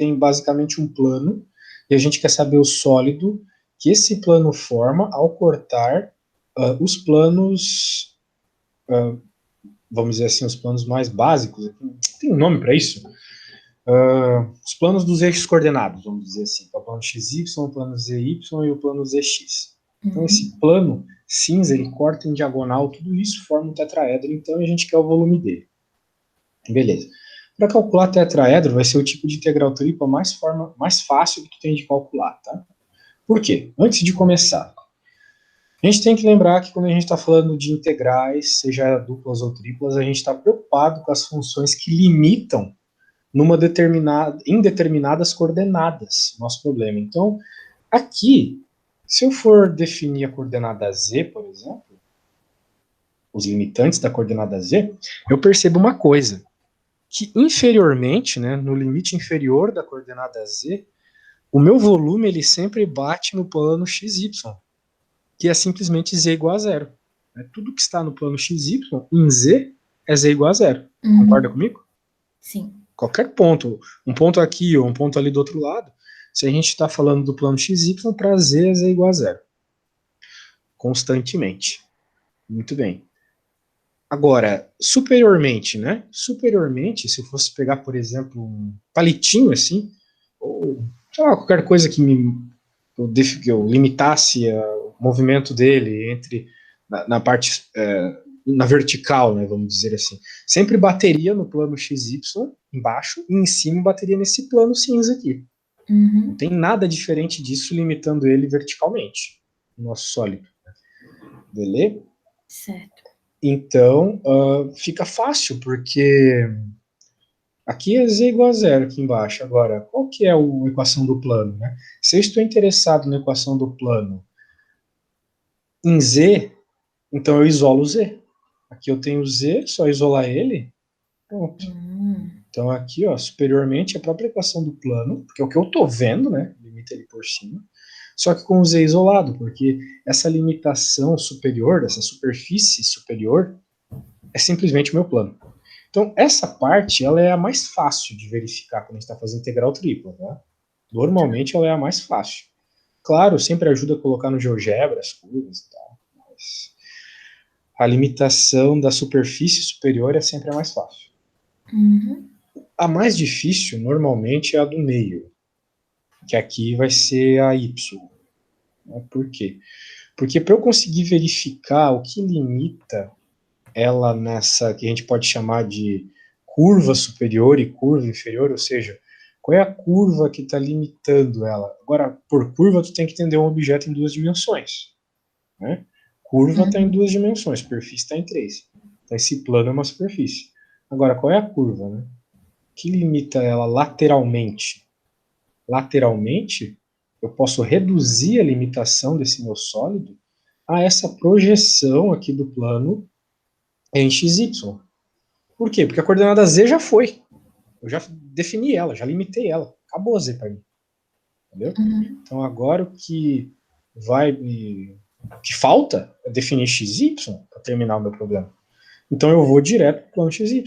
tem basicamente um plano, e a gente quer saber o sólido que esse plano forma ao cortar os planos, vamos dizer assim, os planos mais básicos. Tem um nome para isso? Os planos dos eixos coordenados, vamos dizer assim. O plano XY, o plano ZY e o plano ZX. Então, esse plano cinza, ele corta em diagonal, tudo isso forma um tetraedro, então a gente quer o volume dele. Beleza. Para calcular tetraedro, vai ser o tipo de integral tripla mais fácil que tu tem de calcular, tá? Por quê? Antes de começar, a gente tem que lembrar que quando a gente está falando de integrais, seja duplas ou triplas, a gente está preocupado com as funções que limitam em determinadas coordenadas, nosso problema. Então, aqui, se eu for definir a coordenada z, por exemplo, os limitantes da coordenada z, eu percebo uma coisa, que inferiormente, né, no limite inferior da coordenada z, o meu volume ele sempre bate no plano xy, que é simplesmente z igual a zero. Tudo que está no plano xy, em z, é z igual a zero. Concorda comigo? Sim. Qualquer ponto, um ponto aqui ou um ponto ali do outro lado, se a gente está falando do plano xy, para z é z igual a zero. Constantemente. Muito bem. Agora, superiormente, né? Superiormente, se eu fosse pegar, por exemplo, um palitinho assim, ou sei lá, qualquer coisa que eu limitasse o movimento dele na parte na vertical, né, vamos dizer assim, sempre bateria no plano XY embaixo e em cima bateria nesse plano cinza aqui. Não tem nada diferente disso limitando ele verticalmente, o nosso sólido. Beleza? Certo. Então, fica fácil, porque aqui é z igual a zero aqui embaixo. Agora, qual que é a equação do plano? Né? Se eu estou interessado na equação do plano em z, então eu isolo z. Aqui eu tenho z, só isolar ele, pronto. Então aqui, ó, superiormente, a própria equação do plano, porque é o que eu estou vendo, né? Limita ele por cima. Só que com o z isolado, porque essa limitação superior, dessa superfície superior, é simplesmente o meu plano. Então, essa parte, ela é a mais fácil de verificar quando a gente está fazendo integral tripla, tá? Normalmente, ela é a mais fácil. Claro, sempre ajuda a colocar no GeoGebra as curvas e tal, mas a limitação da superfície superior é sempre a mais fácil. A mais difícil, normalmente, é a do meio, que aqui vai ser a y. Por quê? Porque para eu conseguir verificar o que limita ela nessa que a gente pode chamar de curva superior e curva inferior, ou seja, qual é a curva que está limitando ela? Agora, por curva, tu tem que entender um objeto em duas dimensões. Né? Curva está em duas dimensões, superfície está em três. Então, esse plano é uma superfície. Agora, qual é a curva? Né? Que limita ela lateralmente? Lateralmente, eu posso reduzir a limitação desse meu sólido a essa projeção aqui do plano em xy. Por quê? Porque a coordenada z já foi. Eu já defini ela, já limitei ela. Acabou a z para mim. Entendeu? Então agora o que falta é definir xy para terminar o meu problema. Então eu vou direto para o plano xy.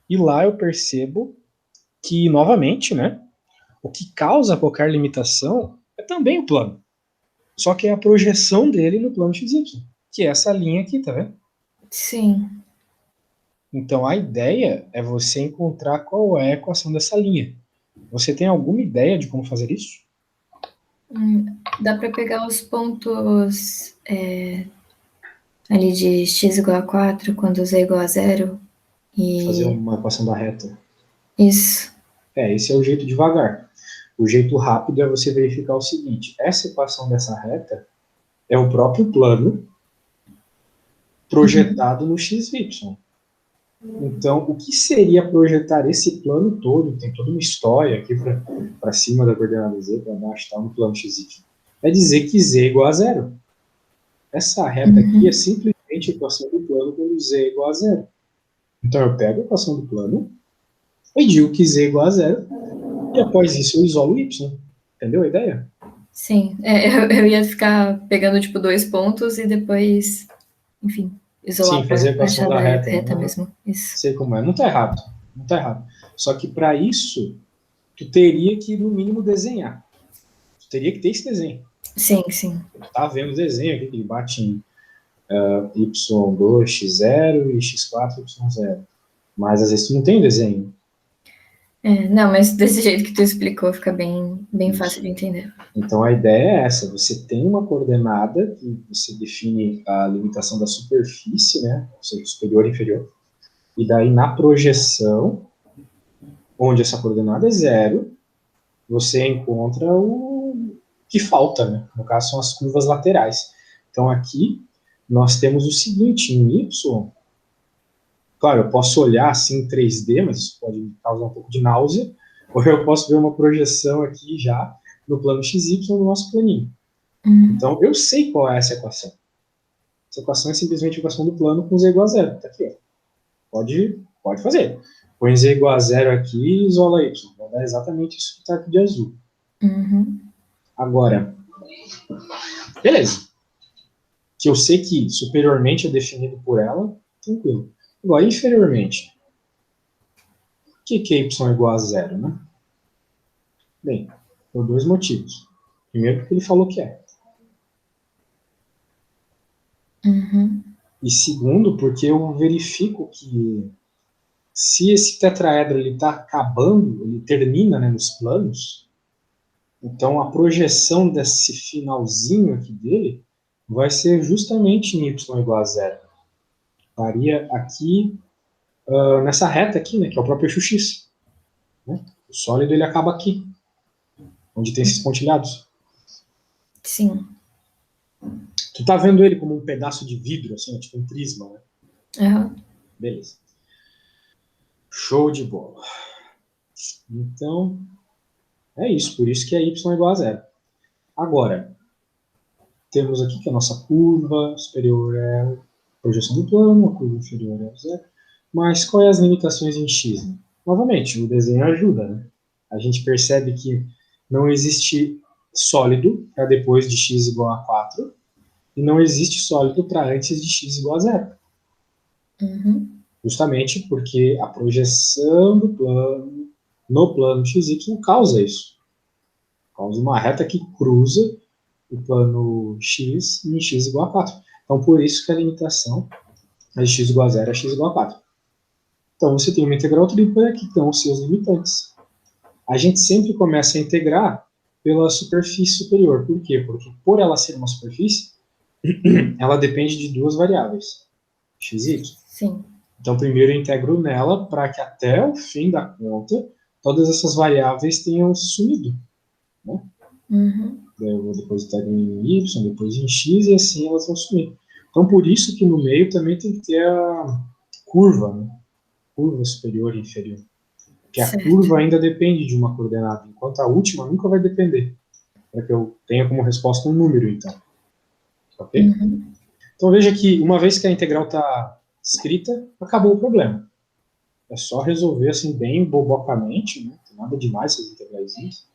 E lá eu percebo que, novamente, né, o que causa qualquer limitação é também o plano. Só que é a projeção dele no plano xy, que é essa linha aqui, tá vendo? Sim. Então a ideia é você encontrar qual é a equação dessa linha. Você tem alguma ideia de como fazer isso? Dá para pegar os pontos ali de x igual a 4, quando z é igual a 0. Fazer E uma equação da reta. isso. Esse é o jeito devagar. O jeito rápido é você verificar o seguinte: essa equação dessa reta é o próprio plano projetado no XY. Então, o que seria projetar esse plano todo? Tem toda uma história aqui para cima da coordenada z, para baixo, tá, no plano XY. É dizer que z é igual a zero. Essa reta aqui é simplesmente a equação do plano quando z é igual a zero. Então, eu pego a equação do plano e digo que z é igual a zero, e após isso eu isolo o y. Entendeu a ideia? Sim. Eu ia ficar pegando, tipo, 2 pontos e depois, enfim, isolar Sim, fazer a para equação achar da da reta. reta Uhum. mesmo. Isso. Sei como é. Não está errado. Não está errado. Só que para isso, tu teria que, no mínimo, desenhar. Tu teria que ter esse desenho. Sim, sim. Tu tá vendo o desenho aqui, que ele bate em y2, x0 e x4, y0. Mas, às vezes, tu não tem o desenho. Não, mas desse jeito que tu explicou, fica bem fácil de entender. Então, a ideia é essa. Você tem uma coordenada, que você define a limitação da superfície, né? Ou seja, superior e inferior. E daí, na projeção, onde essa coordenada é 0, você encontra o que falta, né? No caso, são as curvas laterais. Então, aqui, nós temos o seguinte, em y, claro, eu posso olhar assim em 3D, mas isso pode me causar um pouco de náusea, ou eu posso ver uma projeção aqui já no plano XY no nosso planinho. Então, eu sei qual é essa equação. Essa equação é simplesmente a equação do plano com z igual a 0. Tá aqui, ó. Pode fazer. Põe z igual a 0 aqui e isola y. Vai dar exatamente isso que está aqui de azul. Agora, beleza. Que eu sei que superiormente é definido por ela, tranquilo. Agora, inferiormente, o que é y igual a 0, né? Bem, por dois motivos. Primeiro, porque ele falou que é. E segundo, porque eu verifico que se esse tetraedro está acabando, ele termina, né, nos planos, então a projeção desse finalzinho aqui dele vai ser justamente em y igual a 0. Estaria aqui nessa reta aqui, né, que é o próprio eixo x. Né? O sólido ele acaba aqui, onde tem esses pontilhados. Sim. Tu tá vendo ele como um pedaço de vidro, assim, tipo um prisma, né? Beleza. Show de bola. Então, é isso. Por isso que é y igual a 0. Agora, temos aqui que a nossa curva superior é a projeção do plano, a curva inferior é 0. Mas quais as limitações em x? Novamente, o desenho ajuda, né? A gente percebe que não existe sólido para depois de x igual a 4 e não existe sólido para antes de x igual a 0. Justamente porque a projeção do plano no plano xy causa isso. Causa uma reta que cruza o plano x em x igual a 4. Então, por isso que a limitação é de x igual a 0 a x igual a 4. Então, você tem uma integral tripla que estão os seus limitantes. A gente sempre começa a integrar pela superfície superior. Por quê? Porque, por ela ser uma superfície, ela depende de duas variáveis, x e y. Sim. Então, primeiro eu integro nela para que até o fim da conta, todas essas variáveis tenham sumido. Né? Eu vou depois integro em y, depois em x, e assim elas vão sumir. Então, por isso que no meio também tem que ter a curva, né? Curva superior e inferior. Porque a curva ainda depende de uma coordenada, enquanto a última nunca vai depender. Para que eu tenha como resposta um número, então. Ok? Então, veja que uma vez que a integral está escrita, acabou o problema. É só resolver assim bem bobocamente, né? Não tem nada demais essas integraizinhas.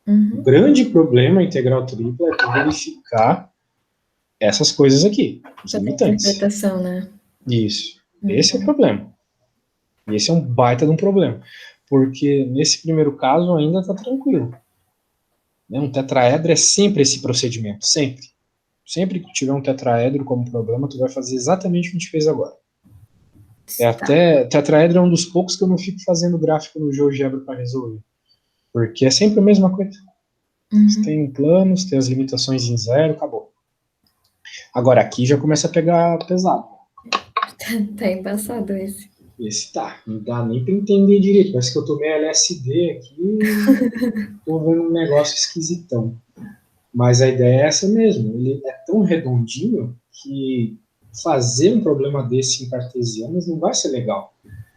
O grande problema a integral tripla é verificar essas coisas aqui, os limitantes. Interpretação, né? Isso. Esse é o problema. E esse é um baita de um problema. Porque nesse primeiro caso ainda está tranquilo. Um tetraedro é sempre esse procedimento, sempre. Sempre que tiver um tetraedro como problema, tu vai fazer exatamente o que a gente fez agora. Até tetraedro é um dos poucos que eu não fico fazendo gráfico no GeoGebra para resolver. Porque é sempre a mesma coisa. Você tem um plano, você tem as limitações em 0, acabou. Agora aqui já começa a pegar pesado. Tá embaçado esse. Esse tá, não dá nem para entender direito. Parece que eu tomei LSD aqui e tô vendo um negócio esquisitão. Mas a ideia é essa mesmo. Ele é tão redondinho que fazer um problema desse em cartesianos não vai ser legal.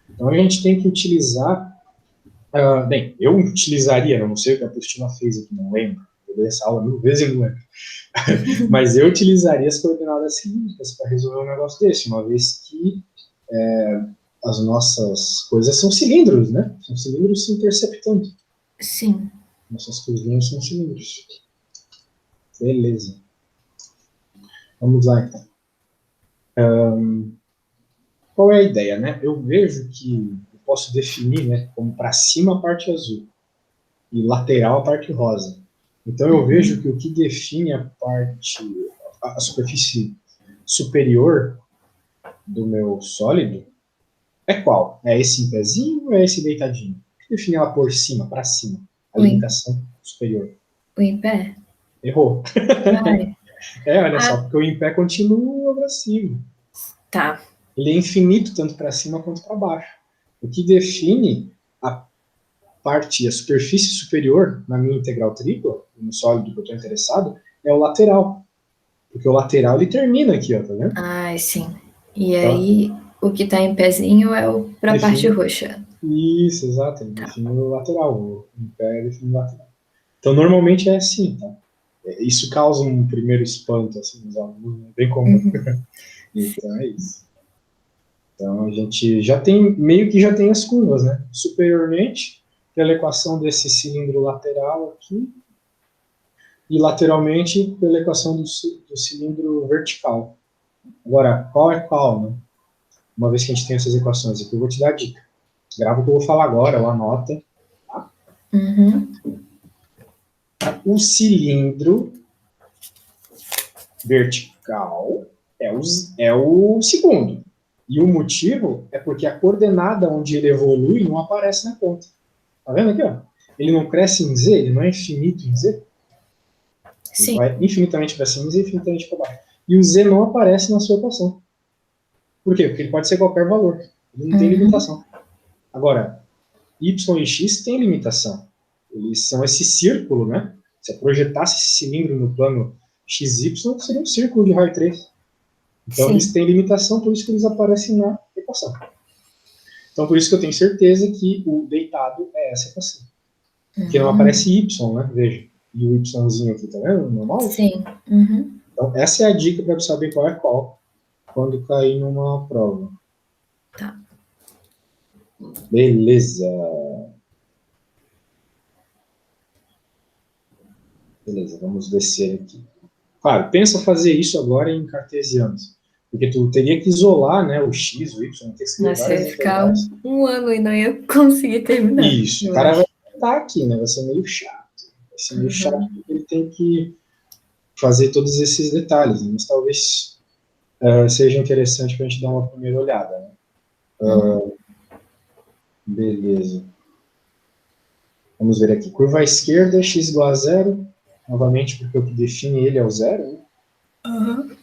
Então a gente tem que utilizar... bem, eu utilizaria, não sei o que a apostila fez aqui, não lembro. Eu dei essa aula 1000 vezes e não lembro. Mas eu utilizaria as coordenadas cilíndricas para resolver um negócio desse, uma vez que as nossas coisas são cilindros, né? São cilindros se interceptando. Sim. Nossas curvinhas são cilindros. Beleza. Vamos lá, então. Qual é a ideia, né? Eu vejo que eu posso definir, né, como para cima a parte azul. e lateral a parte rosa. Então eu vejo que o que define a superfície superior do meu sólido é qual? É esse em pezinho ou é esse deitadinho? O que define ela por cima, para cima? A O em, limitação superior. o em pé? Errou. Ai, Olha só, porque o em pé continua para cima. tá. Ele é infinito tanto para cima quanto para baixo. O que define a superfície superior na minha integral tripla, no sólido que eu estou interessado, é o lateral. Porque o lateral ele termina aqui, ó, tá vendo? Ai, sim. E Então, aí, o que tá em pezinho é o pra parte define. roxa. Isso, exato, ele Tá. define o lateral. O em pé define o lateral. Então, normalmente é assim, tá? Isso causa um primeiro espanto, assim, nos alunos, bem comum. Sim. Então, é isso. Então, a gente já tem, meio que já tem as curvas, né? Superiormente, pela equação desse cilindro lateral aqui, e lateralmente pela equação do cilindro vertical. Agora, qual é qual, né? Uma vez que a gente tem essas equações aqui, eu vou te dar a dica. Grava o que eu vou falar agora, ou anota. Tá? Uhum. O cilindro vertical é o segundo. E o motivo é porque a coordenada onde ele evolui não aparece na conta. Tá vendo aqui, ó? Ele não cresce em Z, ele não é infinito em Z. Ele Sim. vai infinitamente para cima e infinitamente para baixo. E o Z não aparece na sua equação. Por quê? Porque ele pode ser qualquer valor. Ele não tem Uhum. limitação. Agora, y e x têm limitação. Eles são esse círculo, né? Se eu projetasse esse cilindro no plano xy, seria um círculo de raio 3. Então, eles Sim. têm limitação, por isso que eles aparecem na equação. Então, por isso que eu tenho certeza que o deitado é essa equação. Porque não aparece y, né? Veja. E o yzinho aqui, tá vendo? Normal? Sim. Uhum. Então, essa é a dica para saber qual é qual quando cair numa prova. Tá. Beleza. Beleza, vamos descer aqui. Claro, pensa fazer isso agora em cartesianos. Porque tu teria que isolar, né, o x, o y, ter que escrever Nossa, eu várias ia ficar integrais. um ano e não ia conseguir terminar, Isso, o eu cara vai acho. estar aqui, né, vai ser meio chato. Vai ser meio chato Uhum. porque ele tem que fazer todos esses detalhes, né? Mas talvez seja interessante para a gente dar uma primeira olhada. Né? Uhum. Beleza. Vamos ver aqui. Curva à esquerda, x igual a zero. Novamente, porque o que define ele é o zero. Né? Uhum.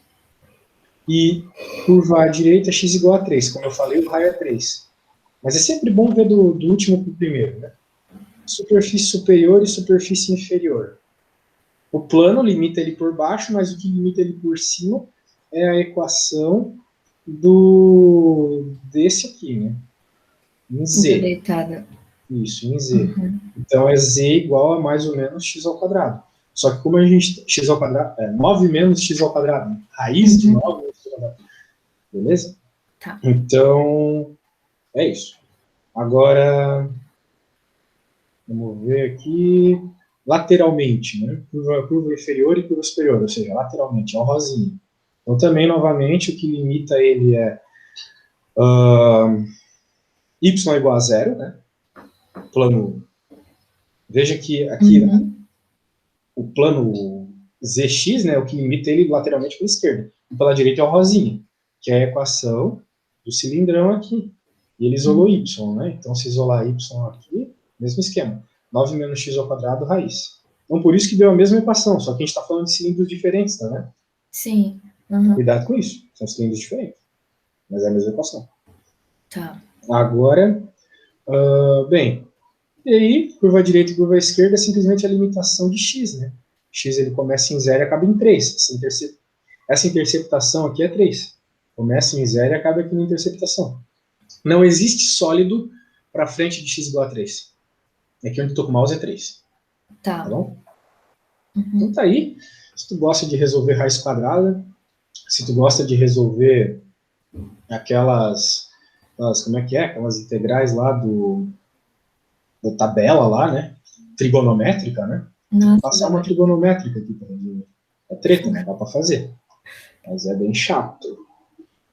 E curva à direita, x igual a 3. Como eu falei, o raio é 3. Mas é sempre bom ver do último para o primeiro. Né? Superfície superior e superfície inferior. O plano limita ele por baixo, mas o que limita ele por cima é a equação desse aqui, né? Em Do Z. deitado. Isso, em Z. Uhum. Então é Z igual a mais ou menos x ao quadrado. Só que como a gente. X ao quadrado é 9 menos x ao quadrado. Né? Raiz de 9 menos x ao quadrado. Beleza? Tá. Então, é isso. Agora, vamos ver aqui. Lateralmente, né? Curva inferior e curva superior, ou seja, lateralmente, é o rosinha. Então, também, novamente, o que limita ele é y igual a zero, né? Plano. Veja que aqui Uhum. o plano zx, né, o que limita ele lateralmente pela esquerda. E pela direita é o rosinha, que é a equação do cilindrão aqui. E ele isolou y, né? Então, se isolar y aqui, mesmo esquema. 9 menos x ao quadrado, raiz. Então, por isso que deu a mesma equação, só que a gente está falando de cilindros diferentes, tá, né? Sim. Uhum. Cuidado com isso, são cilindros diferentes, mas é a mesma equação. Tá. Agora, bem, e aí, curva direita e curva esquerda é simplesmente a limitação de x, né? X ele começa em 0 e acaba em 3. Essa interceptação aqui é 3. Começa em 0 e acaba aqui na interceptação. Não existe sólido para frente de x igual a 3. Aqui onde eu estou com o mouse é 3. Tá Tá. bom? Então Uhum. tá aí. Se tu gosta de resolver raiz quadrada, se tu gosta de resolver como é que é? Aquelas integrais lá da tabela lá, né? Trigonométrica, né? Tem que Nossa, passar da uma hora. trigonométrica aqui para resolver. É treta, né? Dá para fazer. Mas é bem chato.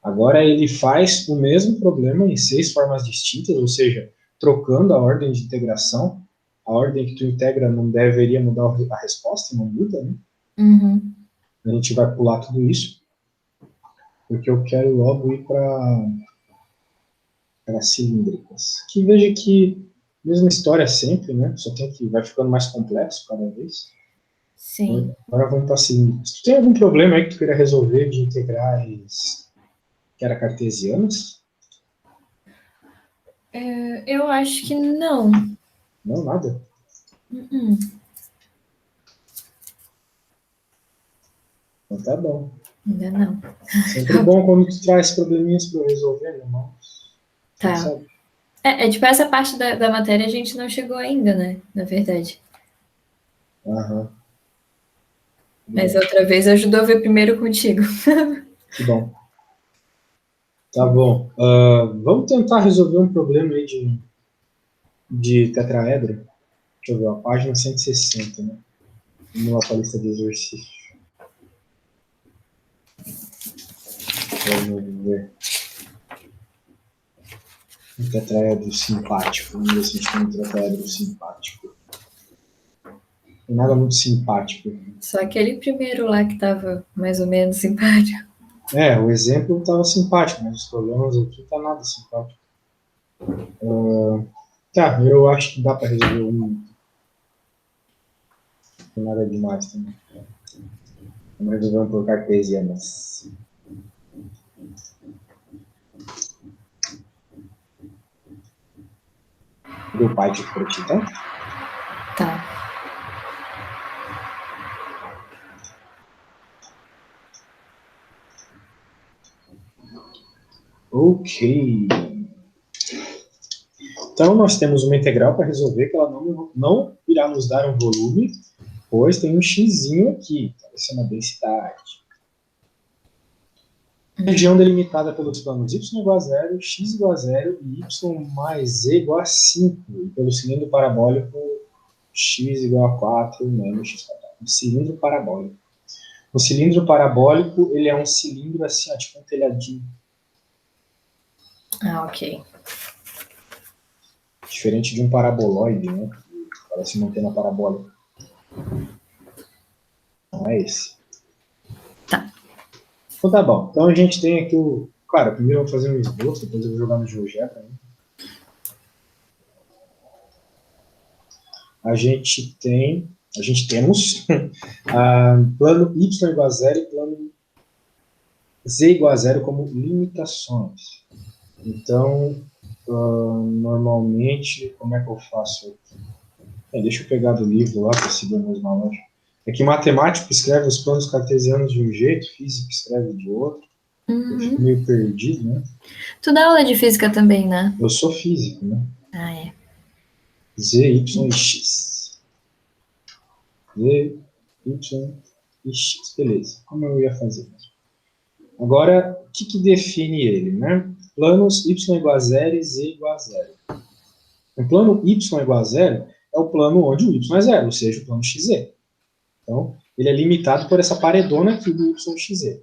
Agora ele faz o mesmo problema em 6 formas distintas, ou seja, trocando a ordem de integração. a ordem que tu integra não deveria mudar a resposta, não muda, né? Uhum. A gente vai pular tudo isso, porque eu quero logo ir para cilíndricas. Que veja que, mesma história sempre, né? Só tem que vai ficando mais complexo cada vez. Sim. Agora vamos para cilíndricas. Tu tem algum problema aí que tu queira resolver de integrais que era cartesianas? Eu acho que não. Não, nada. Uhum. Então tá bom. Ainda não. Sempre bom quando tu traz probleminhas para eu resolver, meu irmão. Não Tá. sabe? Tipo, essa parte da matéria a gente não chegou ainda, né? Na verdade. Aham. Mas Bom, outra vez ajudou a ver primeiro contigo. que bom. Tá bom. Vamos tentar resolver um problema aí de tetraedro. Deixa eu ver, a página 160, né? Vamos lá para a lista de exercícios. Vamos ver. Um tetraedro simpático. Vamos ver se a gente tem um tetraedro simpático. Não é nada muito simpático. Só aquele primeiro lá que tava mais ou menos simpático. O exemplo estava simpático, mas os problemas aqui tá nada simpático. Tá, eu acho que dá para resolver um. Não nada demais também. Vamos resolver um por cartesianas. Deu Python para ti, tá? Tá. Ok. Então, nós temos uma integral para resolver que ela não irá nos dar um volume, pois tem um xzinho aqui. Então, essa é uma densidade. Região delimitada pelos planos y igual a zero, x igual a zero e y mais z igual a 5. E pelo cilindro parabólico, x igual a 4 menos x quadrado. Um cilindro parabólico. O cilindro parabólico, ele é um cilindro assim, ó, tipo um telhadinho. Ah, ok. Diferente de um paraboloide, né? Que parece uma antena parabólica. Não é esse. Tá. Então tá bom. Então a gente tem aqui o. Claro, primeiro eu vou fazer um esboço, depois eu vou jogar no GeoGebra. Né? A gente temos plano y igual a zero e plano z igual a zero como limitações. Então, normalmente, como é que eu faço aqui? Deixa eu pegar do livro lá para seguir a mesma lógica. É que matemático escreve os planos cartesianos de um jeito, físico escreve de outro. Eu fico meio perdido, né? Tu dá aula de física também, né? Eu sou físico, né? Ah, é. Z, Y e X. Z, Y e X. Beleza. Como eu ia fazer mesmo? Agora, o que define ele, né? Planos Y igual a zero e Z igual a zero. O plano Y igual a zero é o plano onde o Y é zero, ou seja, o plano XZ. Então, ele é limitado por essa paredona aqui do YXZ,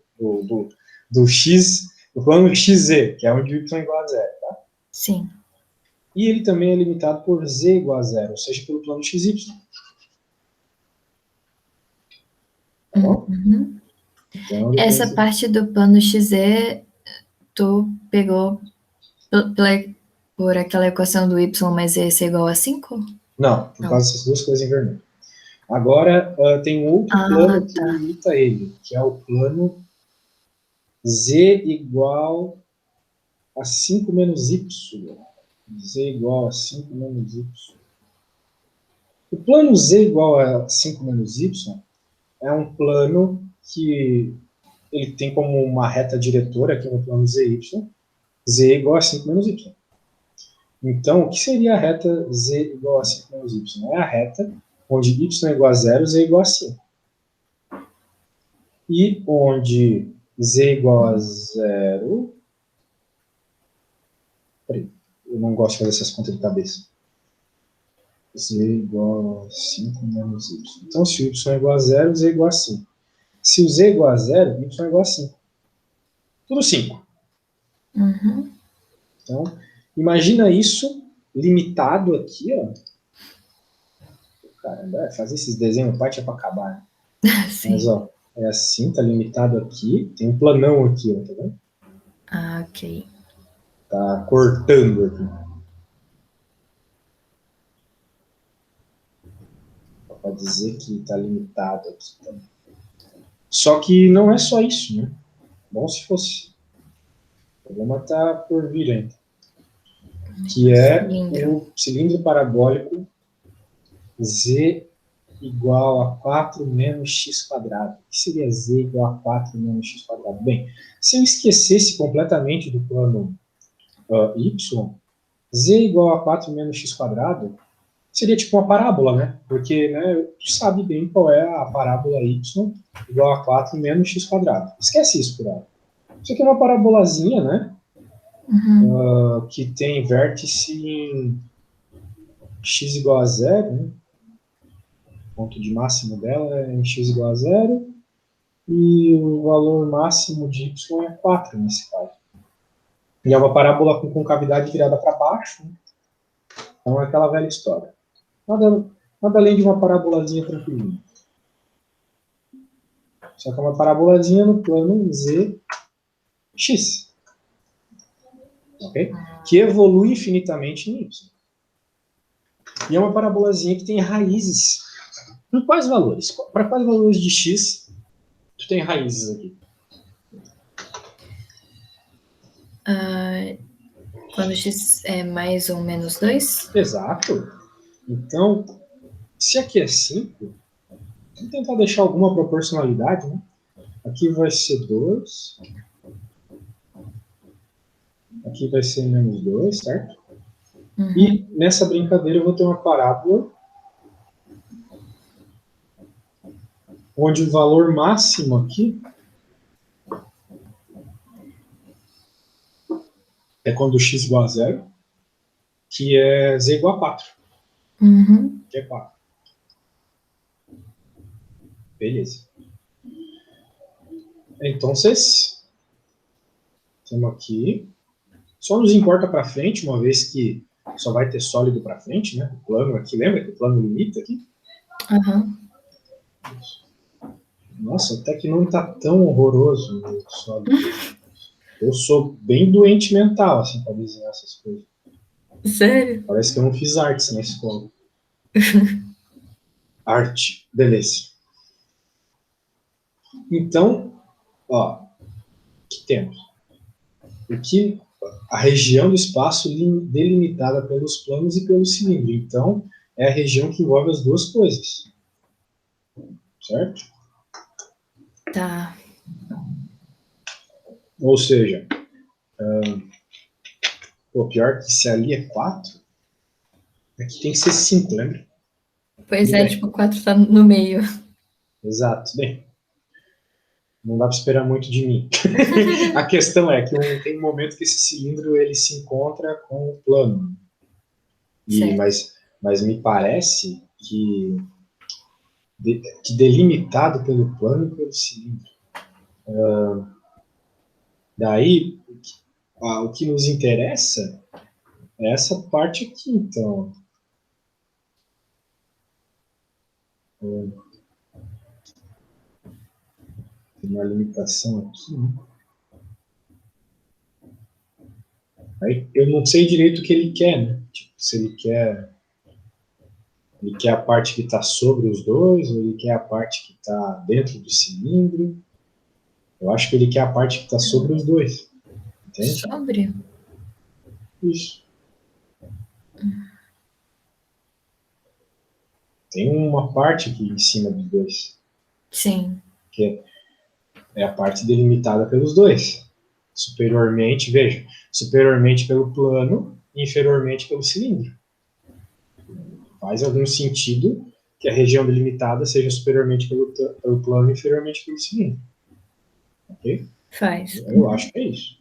do X, do plano XZ, que é onde o Y é igual a zero, tá? Sim. E ele também é limitado por Z igual a zero, ou seja, pelo plano XY. Tá bom? Uhum. Então, Essa parte do plano XZ, tu pegou por aquela equação do y mais z igual a 5? não, por causa dessas duas coisas em vermelho. Agora, tem um outro plano que Tá. limita ele, que é o plano Z igual a 5 menos Y. Z igual a 5 menos Y. O plano Z igual a 5 menos Y é um plano que ele tem como uma reta diretora aqui no plano ZY, Z igual a 5 menos Y. Então, o que seria a reta Z igual a 5 menos Y? É a reta onde Y é igual a 0, Z é igual a 5. E onde Z igual a 0... Peraí, eu não gosto de fazer essas contas de cabeça. Z igual a 5 menos Y. Então, se o Y é igual a 0, Z é igual a 5. Se o Z é igual a 0, Y é igual a 5. Tudo 5. Uhum. Então, imagina isso limitado aqui, ó, Caramba, fazer esses desenhos parte é pra acabar, né? Sim. Mas, ó, é assim, tá limitado aqui. Tem um planão aqui, ó, tá vendo? Ah, ok. Tá cortando aqui. Pra dizer que tá limitado aqui também. Só que não é só isso, né? Bom se fosse. O problema tá por vir ainda. Que é Cilindro. o cilindro parabólico Z igual a 4 menos x quadrado. O que seria z igual a 4 menos x quadrado? Bem, se eu esquecesse completamente do plano y, z igual a 4 menos x quadrado seria tipo uma parábola, né? Porque, né, tu sabe bem qual é a parábola y igual a 4 menos x quadrado. Esquece isso por aí. Isso aqui é uma parabolazinha, né? Que tem vértice em x igual a zero, né? O ponto de máximo dela é em x igual a zero, e o valor máximo de y é 4 nesse caso. E é uma parábola com concavidade virada para baixo, né? Então é aquela velha história. Nada além de uma parabolazinha tranquilinha. Só que é uma parabolazinha no plano zx, okay? Que evolui infinitamente em y. E é uma parabolazinha que tem raízes. Por quais valores? Para quais valores de x tu tem raízes aqui? Quando x é mais ou menos 2? Exato. Então, se aqui é 5, vamos tentar deixar alguma proporcionalidade, né? Aqui vai ser 2. Aqui vai ser menos 2, certo? E nessa brincadeira eu vou ter uma parábola onde o valor máximo aqui é quando x igual a 0, que é z igual a 4. Que é 4. Beleza. Então, temos aqui. Só nos importa para frente, uma vez que só vai ter sólido para frente, né? O plano aqui, lembra que o plano limita aqui? Nossa, até que não está tão horroroso o sólido. Eu sou bem doente mental, assim, para desenhar essas coisas. Sério? Parece que eu não fiz artes na escola. Arte, beleza. Então, ó, que temos? Aqui, a região do espaço delimitada pelos planos e pelo cilindro. Então, é a região que envolve as duas coisas. Certo? Tá. Ou seja, pior que se ali é 4, aqui tem que ser 5, lembra? Pois Tudo é, bem. tipo, 4 tá no meio. Exato, bem. Não dá para esperar muito de mim. A questão é que tem um momento que esse cilindro ele se encontra com o plano. Mas me parece que delimitado pelo plano e pelo cilindro. Daí, o que nos interessa é essa parte aqui, então. Tem uma limitação aqui, né? Aí eu não sei direito o que ele quer, né? Tipo, se ele quer a parte que está sobre os dois, ou ele quer a parte que está dentro do cilindro. Eu acho que ele quer a parte que está sobre os dois. Entende? Sobre? Isso. Tem uma parte aqui em cima dos dois. Sim. Que é a parte delimitada pelos dois. Superiormente, veja, superiormente pelo plano e inferiormente pelo cilindro. Faz algum sentido que a região delimitada seja superiormente pelo plano e inferiormente pelo cilindro. Ok? Faz. Eu acho que é isso.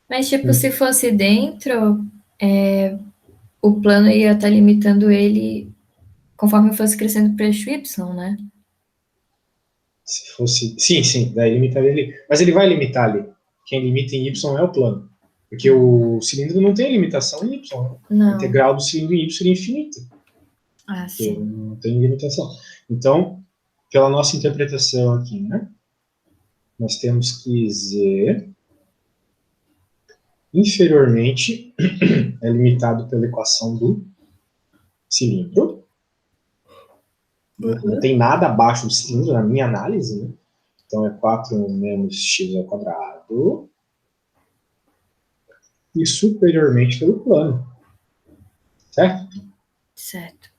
Mas, tipo, se fosse dentro, o plano ia estar limitando ele conforme fosse crescendo para eixo Y, né? Se fosse. Sim, daí limitaria ele. Mas ele vai limitar ali. Quem limita em Y é o plano. Porque o cilindro não tem limitação em Y. Né? Não. A integral do cilindro em Y é infinita. Ah, Porque sim. não tem limitação. Então, pela nossa interpretação aqui, né? Nós temos que Z inferiormente é limitado pela equação do cilindro. Não tem nada abaixo do cilindro na minha análise, né? Então é 4 menos x ao quadrado e superiormente pelo plano, certo? Certo.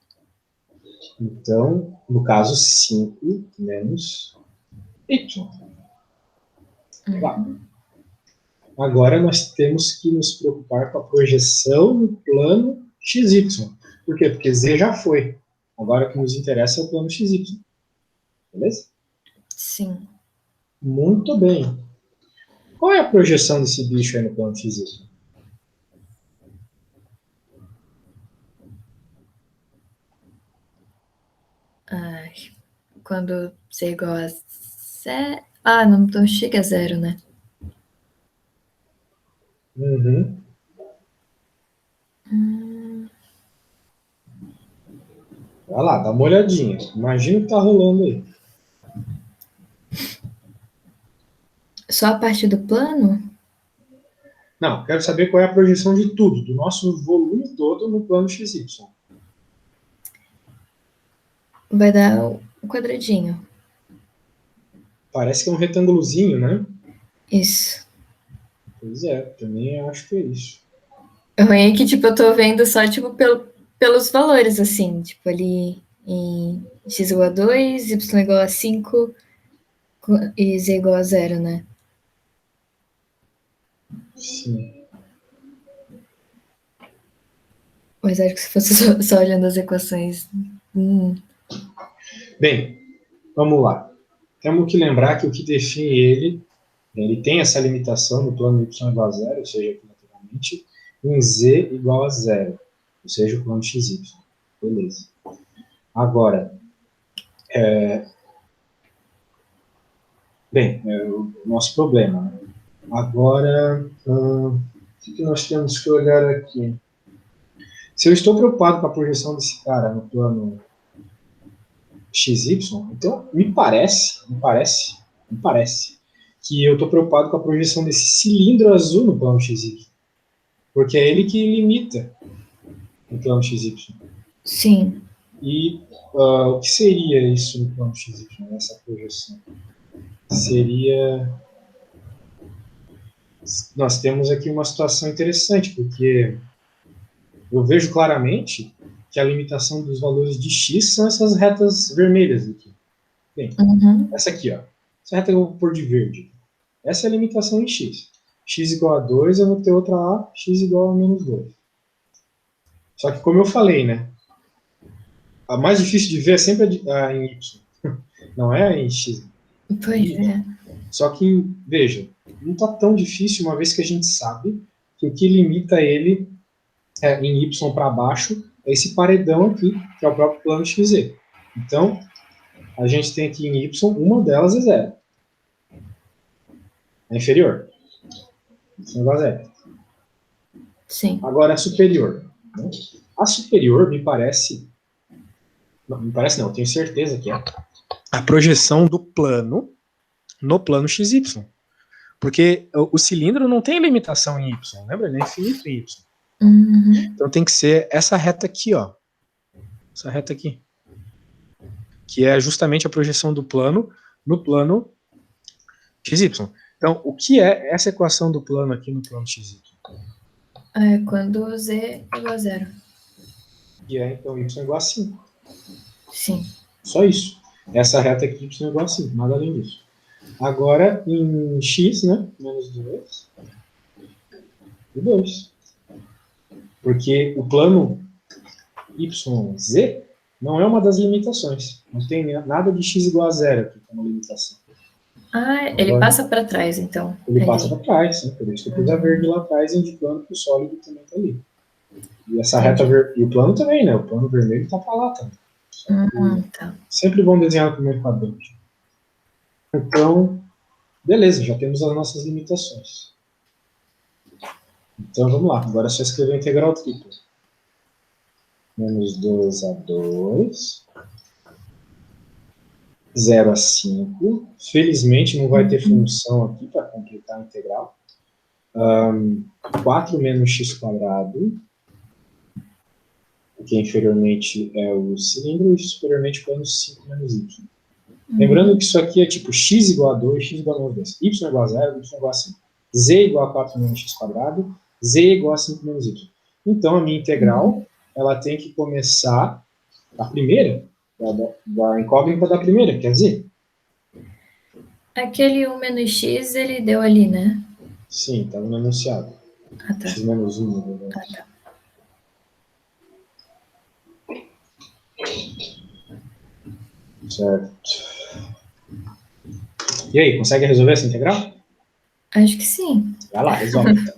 Então, no caso, 5 menos y. Legal. Agora nós temos que nos preocupar com a projeção no plano XY. Por quê? Porque Z já foi. Agora o que nos interessa é o plano XY. Beleza? Sim. Muito bem. Qual é a projeção desse bicho aí no plano XY? Ai, quando z é igual a zero... Ah, não chega a zero, né? Uhum. Vai lá, dá uma olhadinha. Imagina o que está rolando aí. Só a parte do plano? Não, quero saber qual é a projeção de tudo, do nosso volume todo no plano XY. Vai dar um quadradinho. Parece que é um retângulozinho, né? Isso. Pois é, também acho que é isso. O ruim é que, tipo, eu tô vendo só, tipo, pelos valores, assim. Tipo, ali em x igual a 2, y igual a 5 e z igual a zero, né? Sim. Mas acho que se fosse só olhando as equações... Bem, vamos lá. Temos que lembrar que o que define ele tem essa limitação no plano y igual a zero, ou seja, aqui naturalmente, em z igual a zero, ou seja, o plano xy. Beleza. Agora, o nosso problema. Né? Agora, o que nós temos que olhar aqui? Se eu estou preocupado com a projeção desse cara no plano XY, então me parece que eu estou preocupado com a projeção desse cilindro azul no plano XY, porque é ele que limita no plano XY. Sim. E o que seria isso no plano XY, essa projeção? Seria. Nós temos aqui uma situação interessante, porque eu vejo claramente que a limitação dos valores de x são essas retas vermelhas aqui. Bem, essa aqui, ó. Essa reta eu vou pôr de verde. Essa é a limitação em x. X igual a 2, eu vou ter outra lá, x igual a menos 2. Só que como eu falei, né? A mais difícil de ver é sempre a em y. Não é a em x. Pois é. Só que, veja, não está tão difícil uma vez que a gente sabe que o que limita ele em y para baixo é esse paredão aqui, que é o próprio plano XZ. Então, a gente tem aqui em y, uma delas é zero. É inferior. Y igual a zero. Sim. Agora, a superior. Né? A superior me parece... Não, me parece não, eu tenho certeza que é a projeção do plano no plano XY. Porque o cilindro não tem limitação em y, lembra? Ele é infinito em y. Então tem que ser essa reta aqui, ó. Essa reta aqui. Que é justamente a projeção do plano no plano XY. Então, o que é essa equação do plano aqui no plano XY? É quando z é igual a zero. Que é, então, y igual a 5. Sim. Só isso. Essa reta aqui, y igual a 5, nada além disso. Agora, em x, né, menos 2, e 2. Porque o plano YZ não é uma das limitações. Não tem nada de x igual a zero aqui como limitação. Ah, ele passa para trás, então. Ele passa para trás, né? Por isso que eu pus a verde lá atrás, indicando que o sólido também está ali. E essa reta e o plano também, né? O plano vermelho está para lá também. Tá. Sempre bom desenhar no primeiro quadrante. Então, beleza, já temos as nossas limitações. Então vamos lá, agora é só escrever a integral tripla. Menos 2 a 2. 0 a 5. Felizmente não vai ter função aqui para completar a integral. 4 menos x quadrado, que inferiormente é o cilindro, e superiormente menos 5 menos y. Lembrando que isso aqui é tipo x igual a 2, x igual a menos 2, y igual a 0, y igual a 5. Z igual a 4 menos x quadrado, z igual a 5 menos y. Então, a minha integral, ela tem que começar da primeira, da incógnita da primeira, que é z. Aquele 1 menos x, ele deu ali, né? Sim, está no enunciado. Ah, tá. X menos 1, na verdade. Ah, tá. Certo. E aí, consegue resolver essa integral? Acho que sim. Vai lá, resolve então.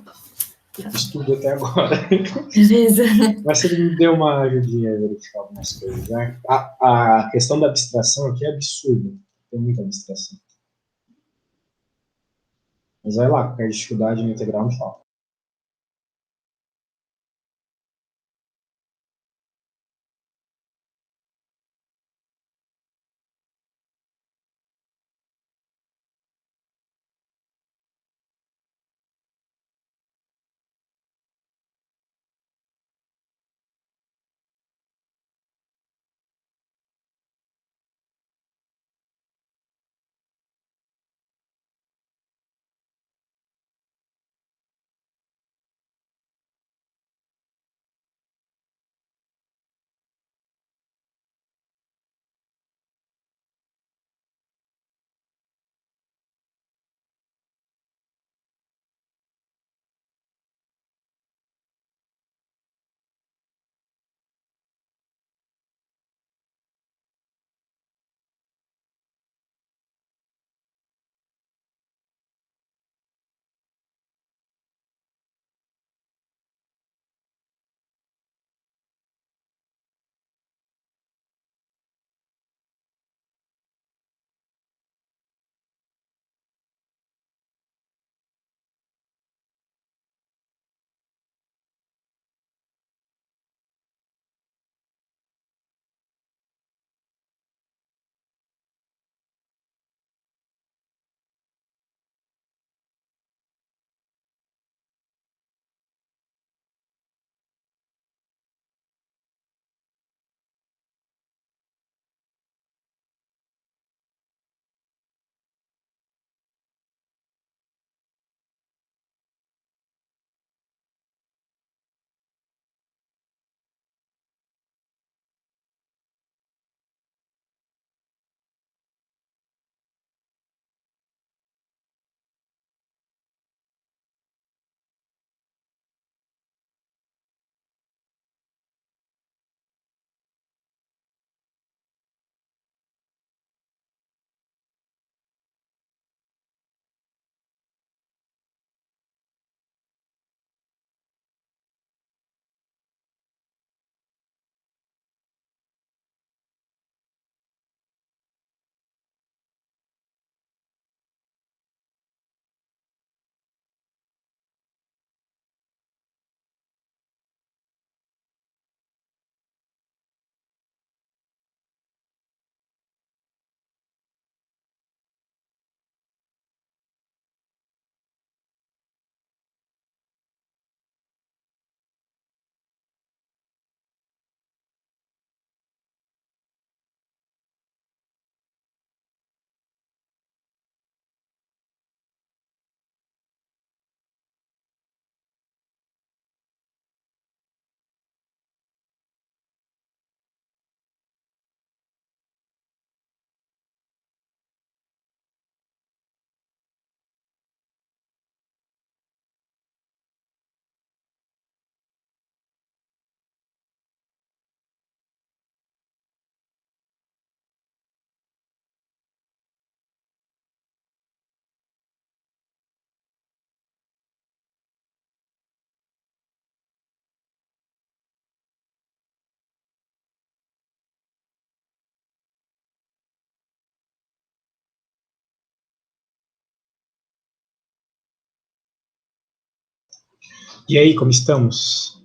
Eu fiz tudo até agora. Beleza. Mas você me deu uma ajudinha a verificar algumas coisas, né? A questão da abstração aqui é absurda. Tem muita abstração. Mas vai lá, qualquer dificuldade no integral me fala. E aí, como estamos?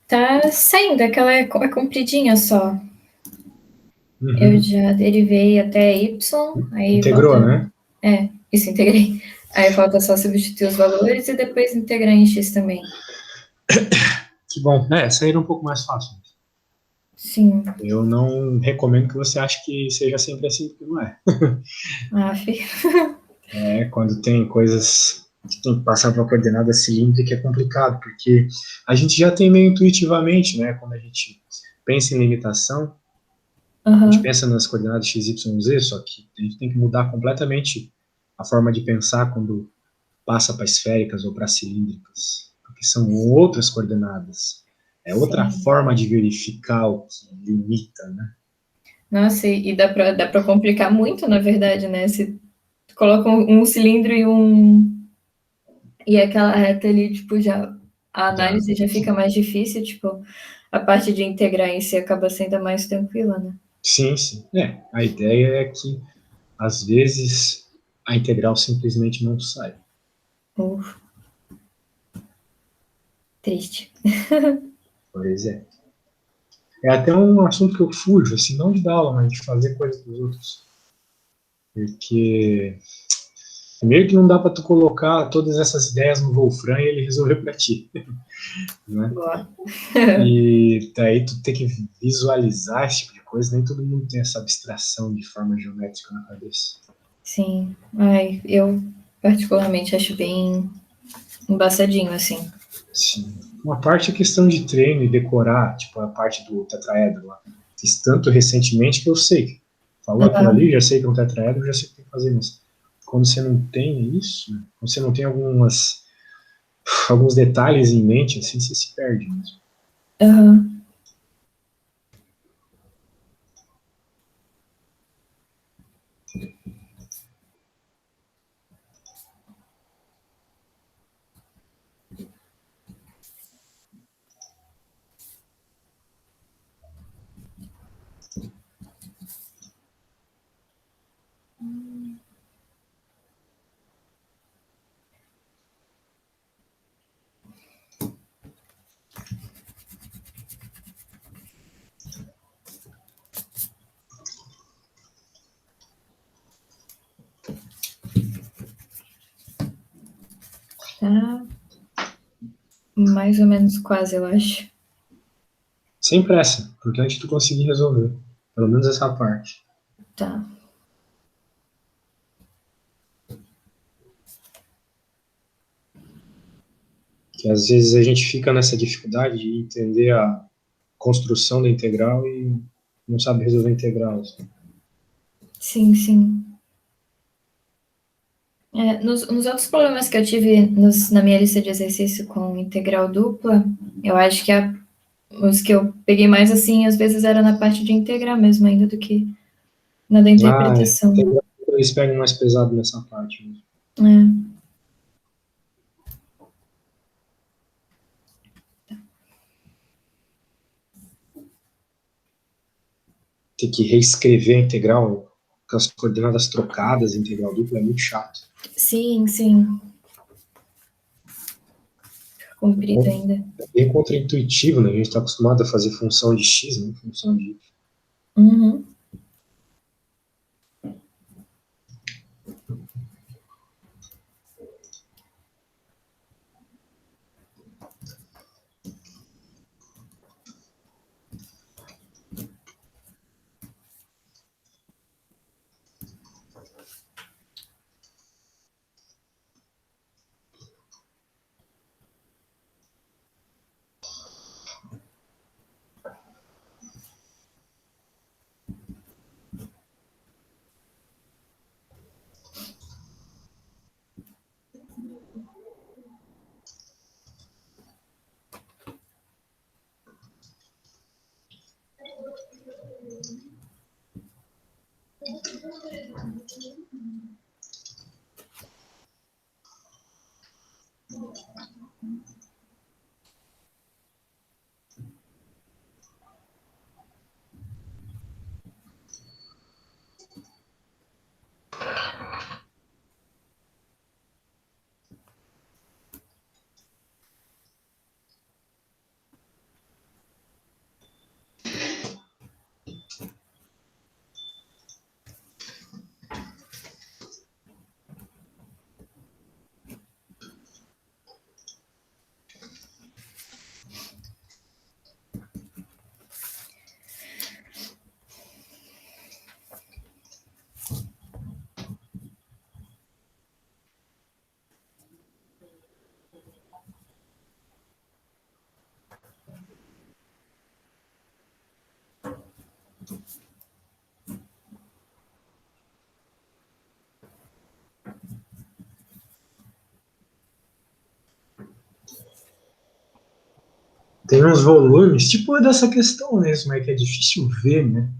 Tá saindo, aquela é compridinha só. Eu Uhum. já derivei até y, aí Integrou, falta. né? Isso, integrei. Aí falta só substituir os valores e depois integrar em x também. Que bom. Saíram um pouco mais fácil. Sim. Eu não recomendo que você ache que seja sempre assim, porque não é. Aff. Quando tem coisas que tem que passar para uma coordenada cilíndrica é complicado, porque a gente já tem meio intuitivamente, né? Quando a gente pensa em limitação, a gente Aham. pensa nas coordenadas x, y, z, só que a gente tem que mudar completamente a forma de pensar quando passa para esféricas ou para cilíndricas, porque são outras coordenadas. É outra Sim. forma de verificar o que limita, né? Nossa, e dá pra complicar muito, na verdade, né? Se tu coloca um cilindro e aquela reta ali, tipo, já a Já. análise já fica mais difícil, tipo, a parte de integrar em si acaba sendo mais tranquila, né? Sim, sim. A ideia é que, às vezes, a integral simplesmente não sai. Uf, triste. Por exemplo. É até um assunto que eu fujo, assim, não de dar aula, mas de fazer coisas para os outros. Porque meio que não dá para tu colocar todas essas ideias no Wolfram e ele resolver para ti, né? Boa. E daí tu tem que visualizar esse tipo de coisa, nem todo mundo tem essa abstração de forma geométrica na cabeça. Sim. Ai, eu particularmente acho bem embaçadinho, assim. Sim. Uma parte é questão de treino e decorar, tipo a parte do tetraedro lá. Fiz tanto recentemente que eu sei. Falou aquilo ali, já sei que é um tetraedro, já sei que tem que fazer isso. Quando você não tem isso, quando você não tem alguns detalhes em mente, assim, você se perde mesmo. Aham. Tá mais ou menos quase, eu acho. Sem pressa, porque antes tu conseguir resolver. Pelo menos essa parte. Tá. Que às vezes a gente fica nessa dificuldade de entender a construção da integral e não sabe resolver a integral. Assim. Sim, sim. Nos outros problemas que eu tive na minha lista de exercício com integral dupla, eu acho que os que eu peguei mais assim, às vezes era na parte de integrar mesmo, ainda do que na da interpretação. Eles pegam mais pesado nessa parte mesmo. É, Ter que reescrever a integral com as coordenadas trocadas, a integral dupla, é muito chato. sim, sim. Comprido ainda. É bem contraintuitivo, né? A gente está acostumado a fazer função de x, né? Função de. Uhum. Tem uns volumes, tipo, é dessa questão mesmo, é que é difícil ver, né?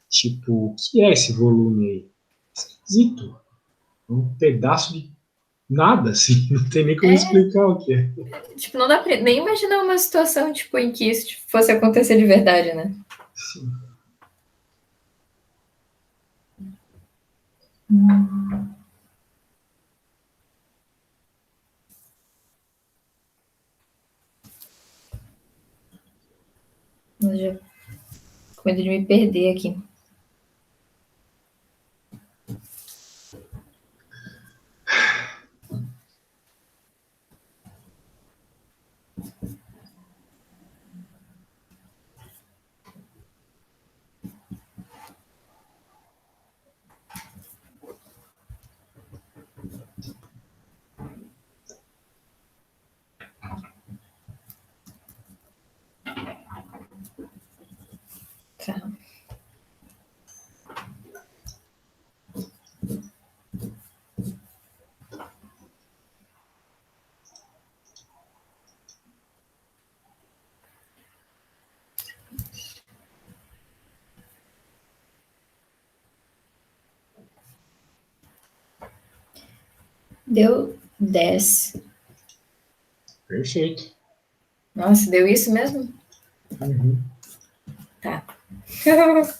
Tipo, o que é esse volume aí? Esquisito. Um pedaço de nada, assim, não tem nem como explicar o que é. Tipo, não dá pra nem imaginar uma situação, tipo, em que isso tipo, fosse acontecer de verdade, né? Sim. Eu já com medo de me perder aqui. Tá. Deu 10. Perfeito. Nossa, deu isso mesmo? Uhum. Tá.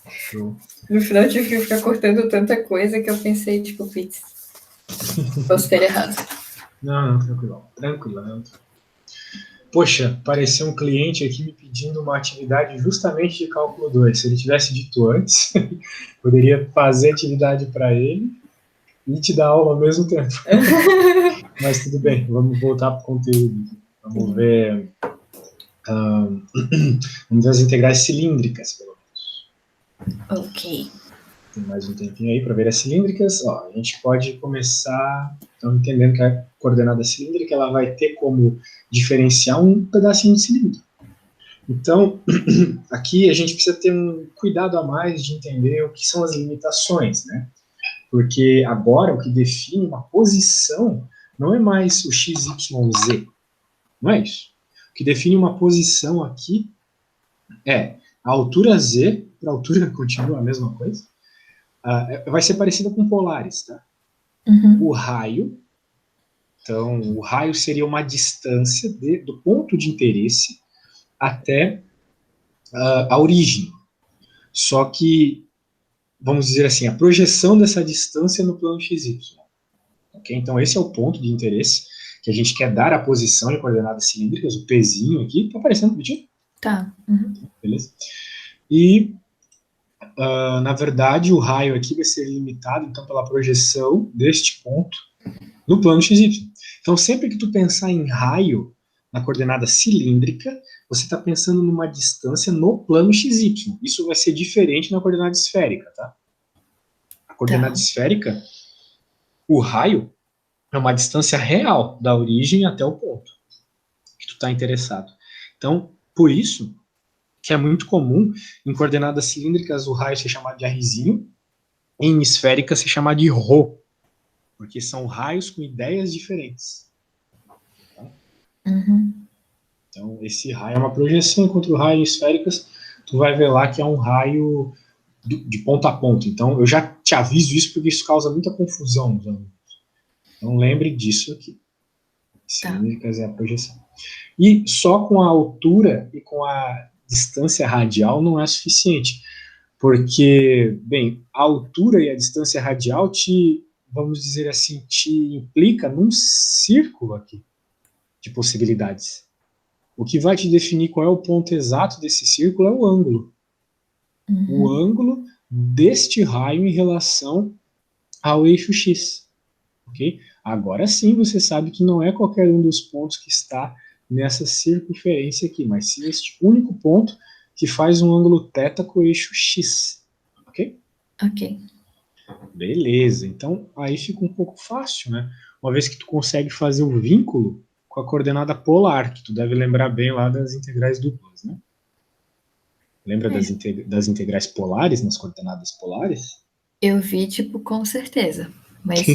Show. No final eu tive que ficar cortando tanta coisa que eu pensei, tipo, putz, posso ter errado. Não, tranquilo. Tranquilo. Poxa, apareceu um cliente aqui me pedindo uma atividade justamente de cálculo 2. Se ele tivesse dito antes, poderia fazer atividade para ele e te dar aula ao mesmo tempo. Mas tudo bem, vamos voltar para o conteúdo. Vamos ver, vamos ver as integrais cilíndricas, pelo menos. Ok. Tem mais um tempinho aí para ver as cilíndricas. Ó, a gente pode começar então, entendendo que a coordenada cilíndrica ela vai ter como diferenciar um pedacinho de cilindro. Então, aqui a gente precisa ter um cuidado a mais de entender o que são as limitações, né? Porque agora o que define uma posição não é mais o x, y, z. Não é isso. O que define uma posição aqui é a altura z, a altura continua a mesma coisa, vai ser parecida com polares, tá? Uhum. O raio, então, o raio seria uma distância do ponto de interesse até a origem. Só que, vamos dizer assim, a projeção dessa distância no plano XY. Okay? Então, esse é o ponto de interesse que a gente quer dar à posição de coordenadas cilíndricas, o Pzinho aqui. Tá aparecendo o Pzinho? Tá. Uhum. Beleza? E, na verdade, o raio aqui vai ser limitado, então, pela projeção deste ponto no plano XY. Então, sempre que tu pensar em raio na coordenada cilíndrica, você está pensando numa distância no plano XY. Isso vai ser diferente na coordenada esférica, tá? A coordenada esférica, o raio é uma distância real da origem até o ponto que tu está interessado. Então, por isso que é muito comum em coordenadas cilíndricas o raio ser chamado de rzinho, em esférica ser chamado de rho, porque são raios com ideias diferentes. Tá? Uhum. Então, esse raio é uma projeção, enquanto o raio em esféricas, tu vai ver lá que é um raio de ponta a ponta. Então, eu já te aviso isso porque isso causa muita confusão nos alunos. Então, lembre disso aqui. Cilíndricas é a projeção. E só com a altura e com a distância radial não é suficiente, porque, bem, a altura e a distância radial vamos dizer assim, te implica num círculo aqui de possibilidades. O que vai te definir qual é o ponto exato desse círculo é o ângulo. Uhum. O ângulo deste raio em relação ao eixo X. Okay? Agora sim você sabe que não é qualquer um dos pontos que está nessa circunferência aqui, mas sim este único ponto que faz um ângulo θ com o eixo X. Ok? Ok. Beleza, então aí fica um pouco fácil, né? Uma vez que tu consegue fazer o vínculo com a coordenada polar, que tu deve lembrar bem lá das integrais duplas, né? Lembra das integrais polares nas coordenadas polares? Eu vi, tipo, com certeza. Mas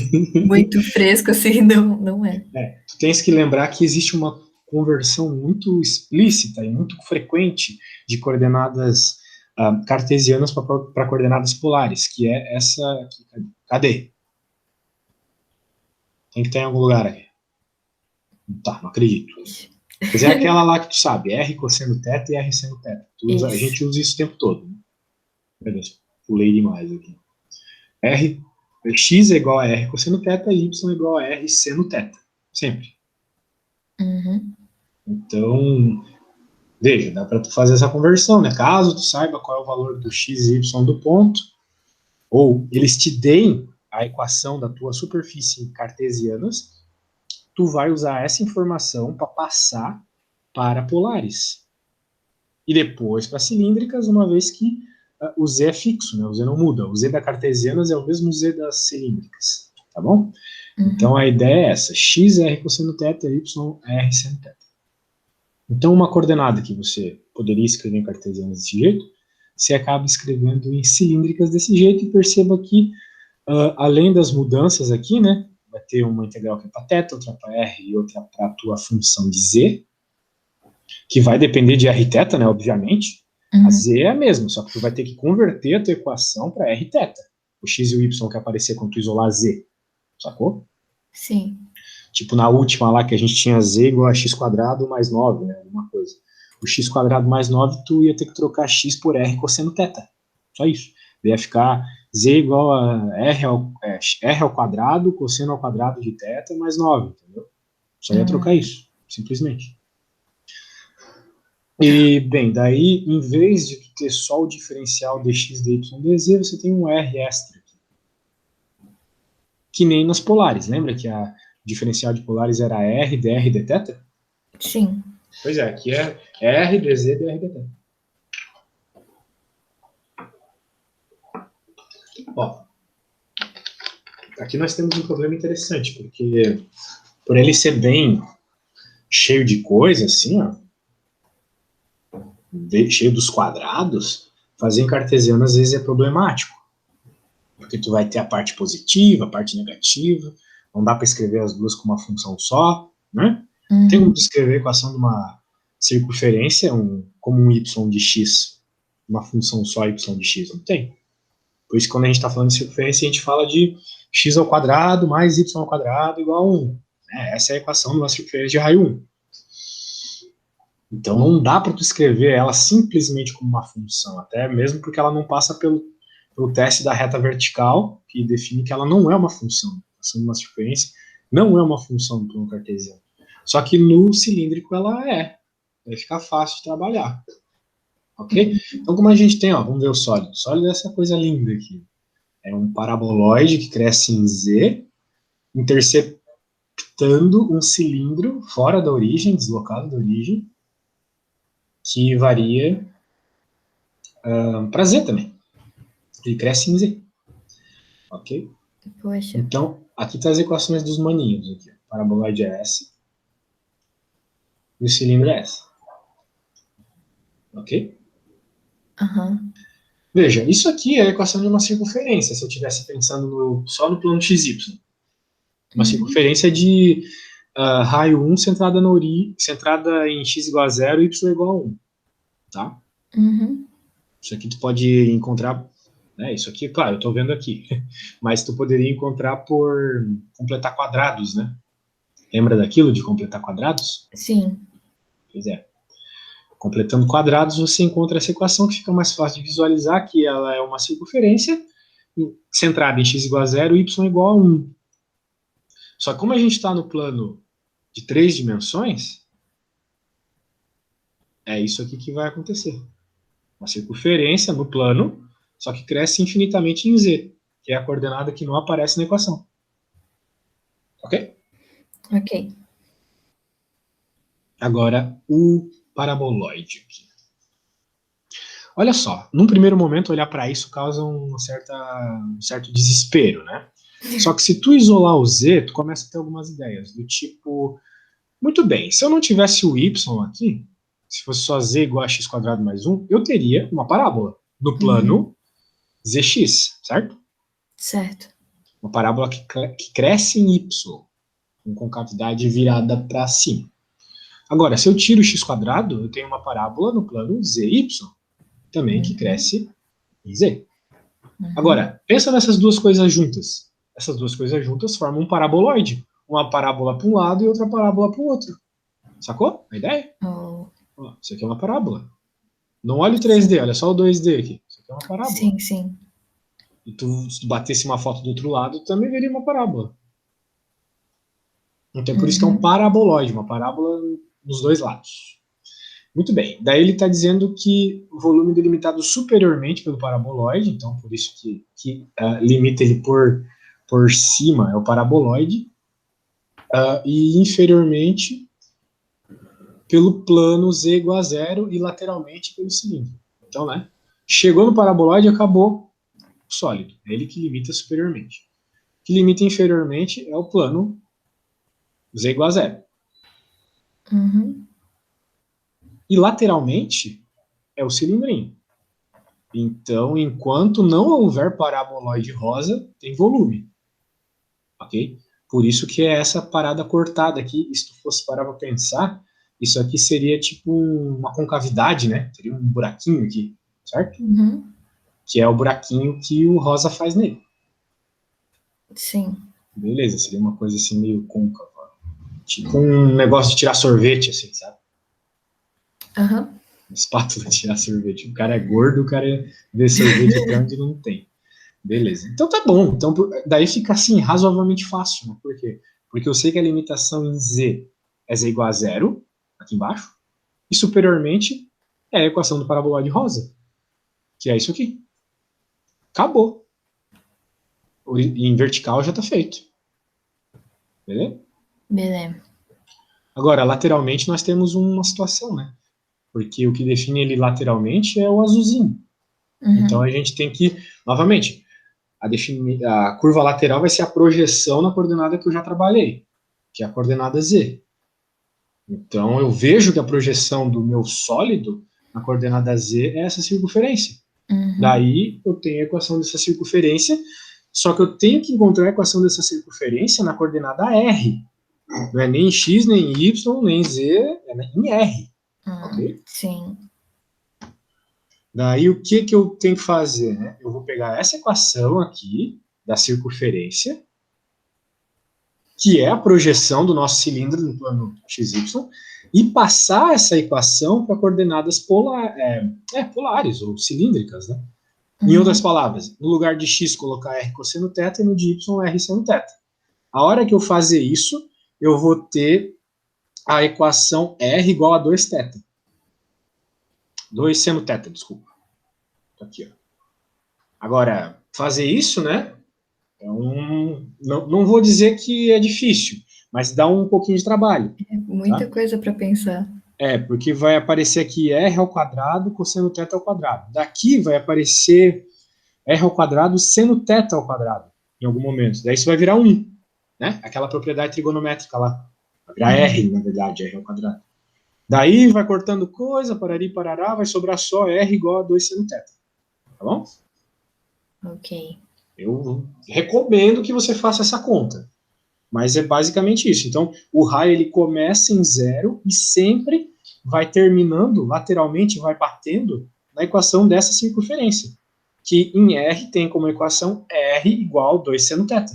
muito fresco assim não é. Tu tens que lembrar que existe uma conversão muito explícita e muito frequente de coordenadas cartesianas para coordenadas polares, que é essa aqui. Cadê? Tem que estar em algum lugar aqui. Tá, não acredito. Mas é aquela lá que tu sabe, R cosseno θ e R seno θ. A gente usa isso o tempo todo. Né? Meu Deus, pulei demais aqui. X é igual a R cosseno θ e Y é igual a R seno θ. Sempre. Uhum. Então, veja, dá para tu fazer essa conversão, né? Caso tu saiba qual é o valor do x e y do ponto, ou eles te deem a equação da tua superfície cartesianas, tu vai usar essa informação para passar para polares. E depois para cilíndricas, uma vez que o z é fixo, né? O z não muda. O z da cartesianas é o mesmo z das cilíndricas, tá bom? Uhum. Então a ideia é essa: x é r cosseno θ, y é r seno θ. Então uma coordenada que você poderia escrever em cartesianas desse jeito, você acaba escrevendo em cilíndricas desse jeito, e perceba que além das mudanças aqui, né, vai ter uma integral que é para θ, outra para r e outra para a tua função de z, que vai depender de rθ, né, obviamente. Uhum. A z é a mesma, só que tu vai ter que converter a tua equação para rθ. O x e o y que aparecer quando tu isolar z, sacou? Sim. Tipo na última lá que a gente tinha z igual a x² mais 9, né, alguma coisa. O x² mais 9, tu ia ter que trocar x por r cosseno θ. Só isso. Ia ficar z igual a r ao quadrado, cosseno ao quadrado de θ mais 9, entendeu? Só ia trocar isso, simplesmente. E, bem, daí, em vez de tu ter só o diferencial dx, dy, dz, você tem um r extra aqui. Que nem nas polares. Lembra que a diferencial de polares era r, dr, dθ? Sim. Pois é, aqui é r, dz, dr, dθ. Ó, aqui nós temos um problema interessante, porque por ele ser bem cheio de coisa, assim, ó, cheio dos quadrados, fazer em cartesiano às vezes é problemático. Porque tu vai ter a parte positiva, a parte negativa, não dá para escrever as duas com uma função só, né? Uhum. Tem como escrever a equação de uma circunferência como um y de x, uma função só y de x? Não tem. Por isso, quando a gente está falando de circunferência, a gente fala de x ao quadrado mais y ao quadrado igual a 1. Essa é a equação de uma circunferência de raio 1. Então, não dá para tu escrever ela simplesmente como uma função, até mesmo porque ela não passa pelo teste da reta vertical, que define que ela não é uma função. A equação de uma circunferência não é uma função do plano cartesiano. Só que no cilíndrico ela é. Vai ficar fácil de trabalhar. Ok? Então, como a gente tem, ó, vamos ver o sólido. O sólido é essa coisa linda aqui. É um paraboloide que cresce em Z, interceptando um cilindro fora da origem, deslocado da origem, que varia para Z também. Ele cresce em Z. Ok? Poxa. Então, aqui está as equações dos maninhos. Aqui. O paraboloide é S. E o cilindro é S. Ok? Uhum. Veja, isso aqui é a equação de uma circunferência, se eu estivesse pensando só no plano XY. Uma circunferência de raio 1 centrada em x igual a 0 e y igual a 1. Tá? Uhum. Isso aqui tu pode encontrar, né, isso aqui, claro, eu estou vendo aqui, mas tu poderia encontrar por completar quadrados, né? Lembra daquilo de completar quadrados? Sim. Pois é. Completando quadrados, você encontra essa equação que fica mais fácil de visualizar, que ela é uma circunferência centrada em x igual a 0 e y igual a 1. Só que como a gente está no plano de 3 dimensões, é isso aqui que vai acontecer. Uma circunferência no plano, só que cresce infinitamente em z, que é a coordenada que não aparece na equação. Ok? Ok. Agora, o paraboloide aqui. Olha só, num primeiro momento, olhar para isso causa um certo desespero, né? Só que se tu isolar o z, tu começa a ter algumas ideias, do tipo, muito bem, se eu não tivesse o y aqui, se fosse só z igual a x² mais 1, eu teria uma parábola no plano zx, certo? Certo. Uma parábola que cresce em y, com concavidade virada para cima. Agora, se eu tiro o x², eu tenho uma parábola no plano ZY, também que cresce em Z. Agora, pensa nessas duas coisas juntas. Essas duas coisas juntas formam um paraboloide. Uma parábola para um lado e outra parábola para o outro. Sacou a ideia? Oh, Ó, isso aqui é uma parábola. Não olha o 3D, olha só o 2D aqui. Isso aqui é uma parábola. sim, sim. E se tu batesse uma foto do outro lado, tu também veria uma parábola. Então, por isso que é um paraboloide, uma parábola nos dois lados. Muito bem. Daí ele está dizendo que o volume delimitado superiormente pelo paraboloide, então por isso que limita ele por cima é o paraboloide, e inferiormente pelo plano z igual a zero e lateralmente pelo cilindro. Então, né? Chegou no paraboloide, acabou o sólido. É ele que limita superiormente. O que limita inferiormente é o plano z igual a zero. E lateralmente é o cilindrinho. Então, enquanto não houver paraboloide rosa, tem volume. Ok? Por isso que é essa parada cortada aqui. E se tu fosse parar para pensar, isso aqui seria tipo uma concavidade, né? Teria um buraquinho aqui, certo? Que é o buraquinho que o rosa faz nele. Sim. Beleza, seria uma coisa assim meio côncava. Tipo um negócio de tirar sorvete, assim, sabe? Uma espátula de tirar sorvete. O cara é gordo, o cara vê sorvete até onde não tem. Beleza. Então tá bom. Então, daí fica assim, razoavelmente fácil. Né? Por quê? Porque eu sei que a limitação em Z é Z igual a zero, aqui embaixo, e superiormente é a equação do paraboloide rosa, que é isso aqui. Acabou. Em vertical já tá feito. Beleza? Beleza. Agora, lateralmente nós temos uma situação, né? Porque o que define ele lateralmente é o azulzinho. Então a gente tem que, novamente, a curva lateral vai ser a projeção na coordenada que eu já trabalhei, que é a coordenada Z. Então eu vejo que a projeção do meu sólido na coordenada Z é essa circunferência. Daí eu tenho a equação dessa circunferência, só que eu tenho que encontrar a equação dessa circunferência na coordenada R. Não é nem x, nem y, nem z, é em R. Ok? Sim. Daí o que eu tenho que fazer? Né? Eu vou pegar essa equação aqui da circunferência, que é a projeção do nosso cilindro no plano XY, e passar essa equação para coordenadas polares ou cilíndricas. Né? Em outras palavras, no lugar de x colocar r cosseno θ e no de y r seno θ. A hora que eu fazer isso, eu vou ter a equação r igual a 2θ. 2 seno θ, desculpa. Tá aqui, ó. Agora, fazer isso, né? Não vou dizer que é difícil, mas dá um pouquinho de trabalho. Muita coisa para pensar. Porque vai aparecer aqui r ao quadrado cosseno θ ao quadrado. Daqui vai aparecer r ao quadrado seno θ ao quadrado, em algum momento. Daí isso vai virar 1, né? Aquela propriedade trigonométrica lá. Vai virar r, na verdade, r ao quadrado. Daí vai cortando coisa, parari, parará, vai sobrar só r igual a 2 seno θ. Tá bom? Ok. Eu recomendo que você faça essa conta. Mas é basicamente isso. Então, o raio ele começa em zero e sempre vai terminando lateralmente, vai batendo na equação dessa circunferência, que em R tem como equação R igual a 2 seno θ.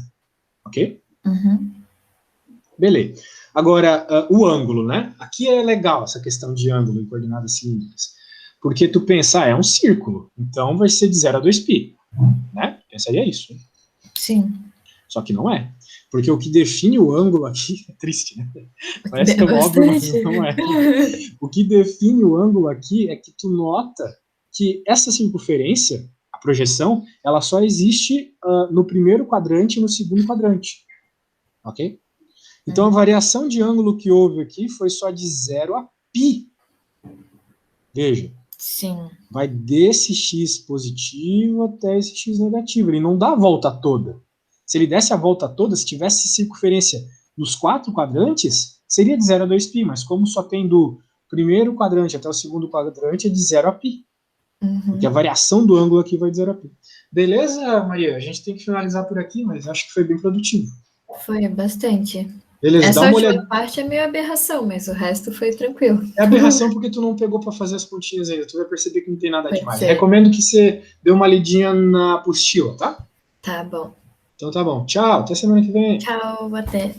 Ok? Beleza. Agora, o ângulo, né? Aqui é legal essa questão de ângulo em coordenadas cilíndricas. Porque tu pensa, é um círculo, então vai ser de 0 a 2π. Né? Pensaria isso. Né? Sim. Só que não é. Porque o que define o ângulo aqui é triste, né? Parece tão óbvio, mas não é. O que define o ângulo aqui é que tu nota que essa circunferência, a projeção, ela só existe no primeiro quadrante e no segundo quadrante. Ok? Então a variação de ângulo que houve aqui foi só de 0 a π. Veja. Sim. Vai desse x positivo até esse x negativo. Ele não dá a volta toda. Se ele desse a volta toda, se tivesse circunferência nos 4 quadrantes, seria de 0 a 2π, mas como só tem do primeiro quadrante até o segundo quadrante, é de 0 a π. Porque a variação do ângulo aqui vai de 0 a π. Beleza, Maria? A gente tem que finalizar por aqui, mas acho que foi bem produtivo. Foi bastante. Beleza, dá Essa uma última olhada. parte é meio aberração, mas o resto foi tranquilo. É aberração porque tu não pegou para fazer as continhas ainda. Tu vai perceber que não tem nada Pode demais. ser. Recomendo que você dê uma lidinha na apostila, tá? Tá bom. Então tá bom. Tchau, até semana que vem. Tchau, até.